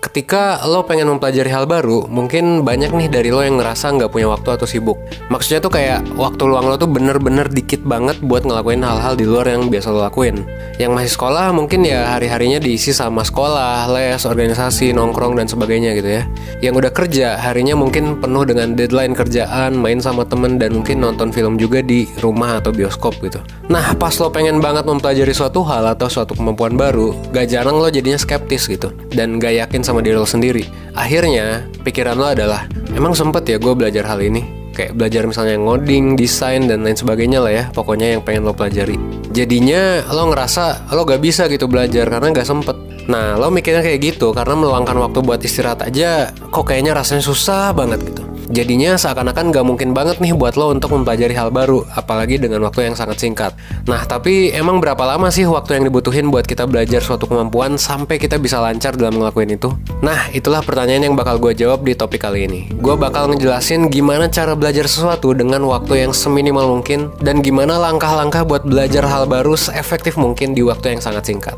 ketika lo pengen mempelajari hal baru, mungkin banyak nih dari lo yang ngerasa nggak punya waktu atau sibuk. Maksudnya tuh kayak waktu luang lo tuh bener-bener dikit banget buat ngelakuin hal-hal di luar yang biasa lo lakuin. Yang masih sekolah mungkin ya hari-harinya diisi sama sekolah, les, organisasi, nongkrong dan sebagainya gitu ya. Yang udah kerja, harinya mungkin penuh dengan deadline kerjaan, main sama temen, dan mungkin nonton film juga di rumah atau bioskop gitu. Nah, pas lo pengen banget mempelajari suatu hal atau suatu kemampuan baru, gak jarang lo jadinya skeptis gitu, dan gak yakin sama diri lo sendiri. Akhirnya, pikiran lo adalah, emang sempet ya gue belajar hal ini? Kayak belajar misalnya ngoding, desain, dan lain sebagainya lah ya, pokoknya yang pengen lo pelajari. Jadinya lo ngerasa lo gak bisa gitu belajar karena gak sempet. Nah, lo mikirnya kayak gitu karena meluangkan waktu buat istirahat aja kok kayaknya rasanya susah banget gitu. Jadinya seakan-akan gak mungkin banget nih buat lo untuk mempelajari hal baru, apalagi dengan waktu yang sangat singkat. Nah, tapi emang berapa lama sih waktu yang dibutuhin buat kita belajar suatu kemampuan sampai kita bisa lancar dalam ngelakuin itu? Nah, itulah pertanyaan yang bakal gue jawab di topik kali ini. Gue bakal ngejelasin gimana cara belajar sesuatu dengan waktu yang seminimal mungkin, dan gimana langkah-langkah buat belajar hal baru seefektif mungkin di waktu yang sangat singkat.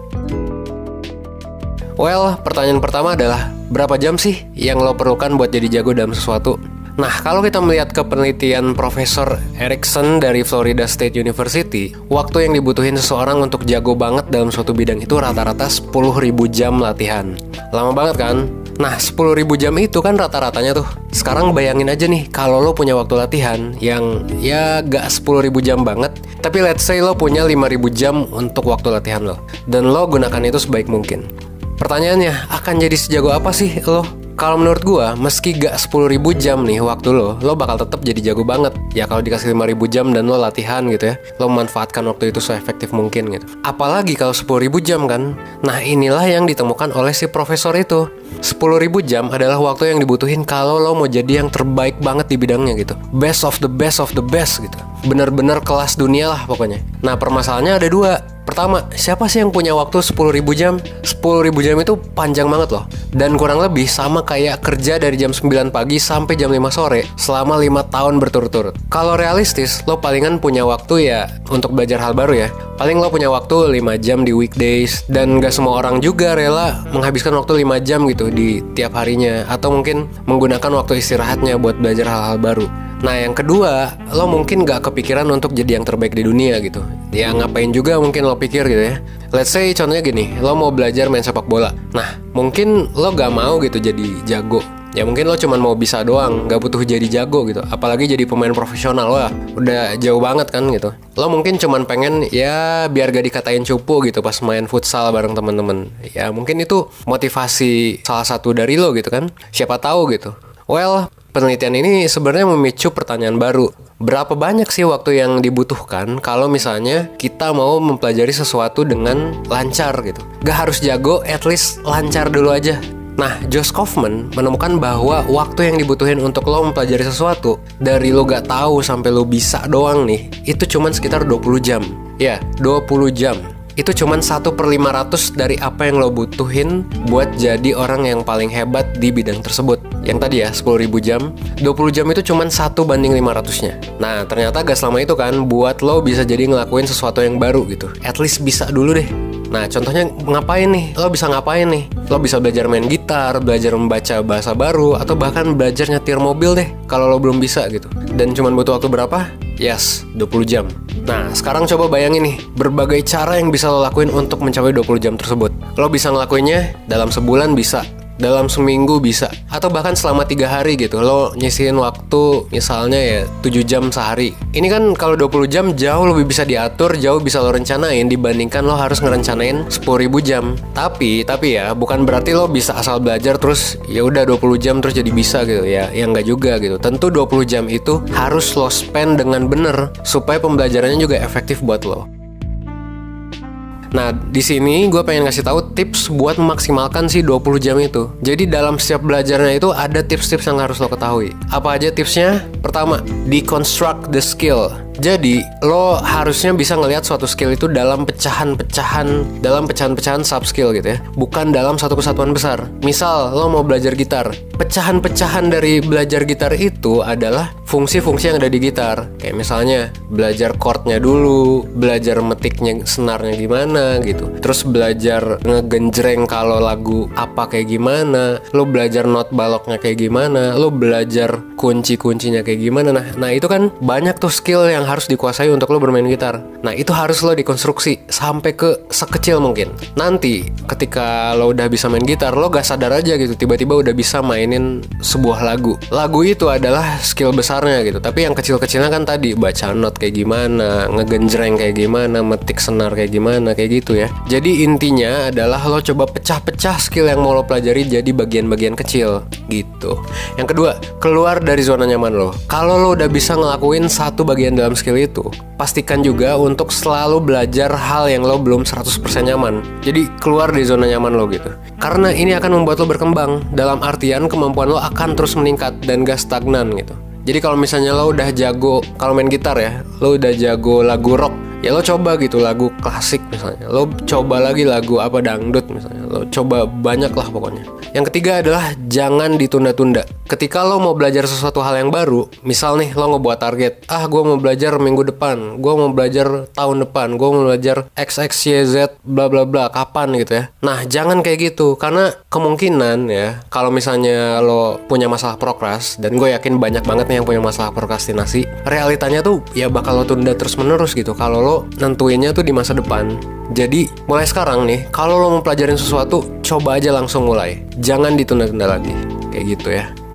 Well, pertanyaan pertama adalah, berapa jam sih yang lo perlukan buat jadi jago dalam sesuatu? Nah, kalau kita melihat ke penelitian Profesor Erickson dari Florida State University, waktu yang dibutuhin seseorang untuk jago banget dalam suatu bidang itu rata-rata 10.000 jam latihan. Lama banget kan? Nah, 10.000 jam itu kan rata-ratanya tuh. Sekarang bayangin aja nih, kalau lo punya waktu latihan yang ya gak 10.000 jam banget, tapi let's say lo punya 5.000 jam untuk waktu latihan lo, dan lo gunakan itu sebaik mungkin. Pertanyaannya, akan jadi sejago apa sih lo? Kalau menurut gua, meski gak 10.000 jam nih waktu lo bakal tetap jadi jago banget. Ya kalau dikasih 5.000 jam dan lo latihan gitu ya, lo memanfaatkan waktu itu seefektif mungkin gitu. Apalagi kalau 10.000 jam kan. Nah, inilah yang ditemukan oleh si profesor itu. 10.000 jam adalah waktu yang dibutuhin kalau lo mau jadi yang terbaik banget di bidangnya gitu. Best of the best of the best gitu. Bener-bener kelas dunia lah pokoknya. Nah, permasalahannya ada dua. Pertama, siapa sih yang punya waktu 10.000 jam? 10.000 jam itu panjang banget loh. Dan kurang lebih sama kayak kerja dari jam 9 pagi sampai jam 5 sore selama 5 tahun berturut-turut. Kalau realistis, lo palingan punya waktu ya untuk belajar hal baru ya. Paling lo punya waktu 5 jam di weekdays. Dan gak semua orang juga rela menghabiskan waktu 5 jam gitu di tiap harinya. Atau mungkin menggunakan waktu istirahatnya buat belajar hal-hal baru. Nah, yang kedua, lo mungkin gak kepikiran untuk jadi yang terbaik di dunia gitu. Ya ngapain juga mungkin lo pikir gitu ya. Let's say contohnya gini, lo mau belajar main sepak bola. Nah, mungkin lo gak mau gitu jadi jago. Ya mungkin lo cuma mau bisa doang, gak butuh jadi jago gitu. Apalagi jadi pemain profesional, wah udah jauh banget kan gitu. Lo mungkin cuma pengen ya biar gak dikatain cupu gitu pas main futsal bareng temen-temen. Ya mungkin itu motivasi salah satu dari lo gitu kan. Siapa tahu gitu. Well, penelitian ini sebenarnya memicu pertanyaan baru. Berapa banyak sih waktu yang dibutuhkan kalau misalnya kita mau mempelajari sesuatu dengan lancar gitu? Gak harus jago, at least lancar dulu aja. Nah, Josh Kaufman menemukan bahwa waktu yang dibutuhin untuk lo mempelajari sesuatu dari lo gak tahu sampai lo bisa doang nih, itu cuman sekitar 20 jam. Ya, 20 jam. Itu cuman 1/500 dari apa yang lo butuhin buat jadi orang yang paling hebat di bidang tersebut. Yang tadi ya 10.000 jam, 20 jam itu cuman 1/500-nya. Nah, ternyata gak selama itu kan buat lo bisa jadi ngelakuin sesuatu yang baru gitu. At least bisa dulu deh. Nah, contohnya ngapain nih? Lo bisa ngapain nih? Lo bisa belajar main gitar, belajar membaca bahasa baru, atau bahkan belajar nyetir mobil deh kalau lo belum bisa gitu. Dan cuman butuh waktu berapa? Yes, 20 jam. Nah, sekarang coba bayangin nih, berbagai cara yang bisa lo lakuin untuk mencapai 20 jam tersebut. Lo bisa ngelakuinnya dalam sebulan bisa, dalam seminggu bisa, atau bahkan selama 3 hari gitu. Lo nyisihin waktu misalnya ya 7 jam sehari. Ini kan kalau 20 jam jauh lebih bisa diatur, jauh bisa lo rencanain dibandingkan lo harus ngerencanain 10.000 jam. Tapi ya bukan berarti lo bisa asal belajar terus ya udah 20 jam terus jadi bisa gitu ya. Ya enggak juga gitu. Tentu 20 jam itu harus lo spend dengan bener supaya pembelajarannya juga efektif buat lo. Nah, di sini gue pengen ngasih tahu tips buat memaksimalkan si 20 jam itu. Jadi dalam setiap belajarnya itu ada tips-tips yang harus lo ketahui. Apa aja tipsnya? Pertama, deconstruct the skill. Jadi, lo harusnya bisa ngelihat suatu skill itu dalam pecahan-pecahan sub skill gitu ya. Bukan dalam satu kesatuan besar. Misal, lo mau belajar gitar. Pecahan-pecahan dari belajar gitar itu adalah fungsi-fungsi yang ada di gitar. Kayak misalnya, belajar chordnya dulu, belajar metiknya senarnya gimana gitu. Terus belajar ngegenjreng kalau lagu apa kayak gimana. Lo belajar not baloknya kayak gimana. Lo belajar kunci-kuncinya kayak gimana. Nah itu kan banyak tuh skill yang harus dikuasai untuk lo bermain gitar. Nah itu harus lo dikonstruksi sampai ke sekecil mungkin. Nanti ketika lo udah bisa main gitar, lo gak sadar aja gitu, tiba-tiba udah bisa mainin sebuah lagu. Lagu itu adalah skill besarnya gitu. Tapi yang kecil-kecilnya kan tadi, baca not kayak gimana, ngegenjreng kayak gimana, metik senar kayak gimana, kayak gitu ya. Jadi intinya adalah lo coba pecah-pecah skill yang mau lo pelajari jadi bagian-bagian kecil gitu. Yang kedua, keluar dari zona nyaman lo. Kalau lo udah bisa ngelakuin satu bagian dalam skill itu, pastikan juga untuk selalu belajar hal yang lo belum 100% nyaman. Jadi keluar dari zona nyaman lo gitu. Karena ini akan membuat lo berkembang. Dalam artian kemampuan lo akan terus meningkat dan gak stagnan gitu. Jadi kalau misalnya lo udah jago, kalau main gitar ya, lo udah jago lagu rock, ya lo coba gitu lagu klasik misalnya. Lo coba lagi lagu apa dangdut misalnya. Lo coba banyak lah pokoknya. Yang ketiga adalah jangan ditunda-tunda. Ketika lo mau belajar sesuatu hal yang baru, misal nih lo ngebuat target, gue mau belajar minggu depan, gue mau belajar tahun depan, gue mau belajar XXYZ bla bla bla, kapan gitu ya. Nah jangan kayak gitu, karena kemungkinan ya, kalau misalnya lo punya masalah prokras, dan gue yakin banyak banget nih yang punya masalah prokrastinasi, realitanya tuh ya bakal lo tunda terus menerus gitu kalau lo nentuinnya tuh di masa depan. Jadi mulai sekarang nih, kalau lo mau pelajarin sesuatu, coba aja langsung mulai, jangan ditunda-tunda lagi, kayak gitu ya.